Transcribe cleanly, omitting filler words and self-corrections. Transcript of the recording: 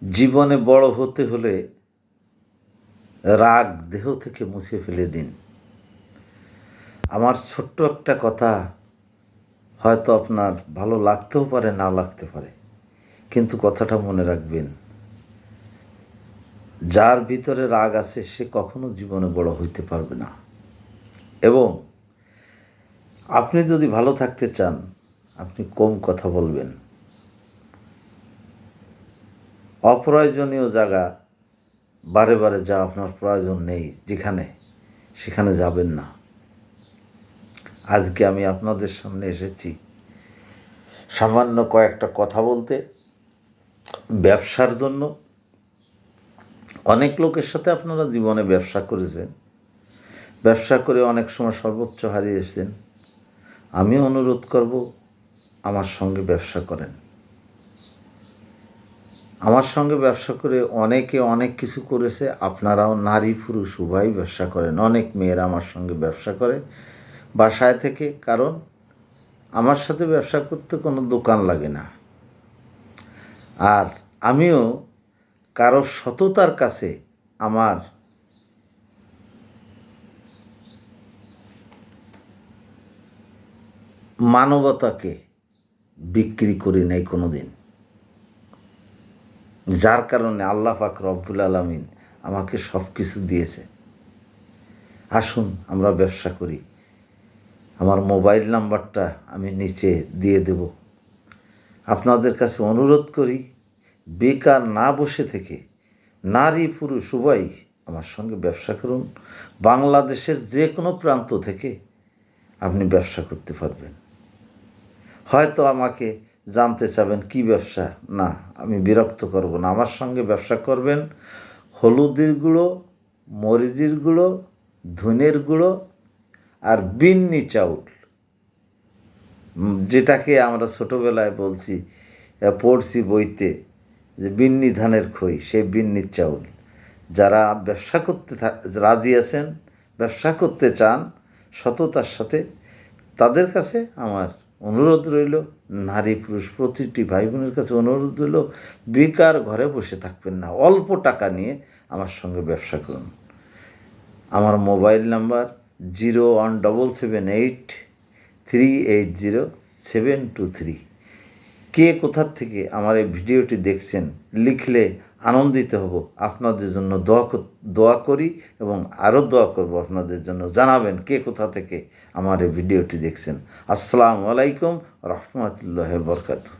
জীবনে বড় হতে হলে রাগ দেহ থেকে মুছে ফেলে দিন। আমার ছোট্ট একটা কথা হয়তো আপনার ভালো লাগতেও পারে, না লাগতে পারে, কিন্তু কথাটা মনে রাখবেন, যার ভিতরে রাগ আছে সে কখনো জীবনে বড় হইতে পারবে না। এবং আপনি যদি ভালো থাকতে চান, আপনি কম কথা বলবেন, অপ্রয়োজনীয় জায়গা বারে বারে যা আপনার প্রয়োজন নেই সেখানে যাবেন না। আজকে আমি আপনাদের সামনে এসেছি সামান্য কয়েকটা কথা বলতে। ব্যবসার জন্য অনেক লোকের সাথে আপনারা জীবনে ব্যবসা করেছেন, ব্যবসা করে অনেক সময় সর্বোচ্চ হারিয়েছেন। আমি অনুরোধ করব, আমার সঙ্গে ব্যবসা করেন। আমার সঙ্গে ব্যবসা করে অনেকে অনেক কিছু করেছে। আপনারাও নারী পুরুষ উভয়ই ব্যবসা করেন। অনেক মেয়েরা আমার সঙ্গে ব্যবসা করে বাসায় থেকে, কারণ আমার সাথে ব্যবসা করতে কোনো দোকান লাগে না। আর আমিও কারো সততার কাছে আমার মানবতাকে বিক্রি করি নাই কোনো দিন, যার কারণে আল্লাহ পাক রব্বুল আলামিন আমাকে সব কিছু দিয়েছে। আসুন আমরা ব্যবসা করি। আমার মোবাইল নাম্বারটা আমি নিচে দিয়ে দেব। আপনাদের কাছে অনুরোধ করি, বেকার না বসে থেকে নারী পুরুষ উভয়ই আমার সঙ্গে ব্যবসা করুন। বাংলাদেশের যে কোনো প্রান্ত থেকে আপনি ব্যবসা করতে পারবেন। হয়তো আমাকে জানতে চাবেন কি ব্যবসা, না আমি বিরক্ত করব না। আমার সঙ্গে ব্যবসা করবেন হলুদের গুঁড়ো, মরিচের গুঁড়ো, ধনের গুঁড়ো আর বিন্নি চাউল, যেটাকে আমরা ছোটোবেলায় পড়ছি বইতে যে বিন্নি ধানের খই, সেই বিন্নির চাউল। যারা ব্যবসা করতে রাজি আছেন, ব্যবসা করতে চান সততার সাথে, তাদের কাছে আমার অনুরোধ রইল, নারী পুরুষ প্রতিটি ভাই বোনের কাছে অনুরোধ রইল, বেকার ঘরে বসে থাকবেন না, অল্প টাকা নিয়ে আমার সঙ্গে ব্যবসা করুন। আমার মোবাইল নাম্বার 01778380723। কে কোথার থেকে আমার এই ভিডিওটি দেখছেন লিখলে আনন্দিত হব। আপনাদের জন্য দোয়া করি এবং আরও দোয়া করব আপনাদের জন্য। জানাবেন কে কোথা থেকে আমার এই ভিডিওটি দেখছেন। আসসালামু আলাইকুম রহমতুল্লাহি ওয়া বারাকাতুহু।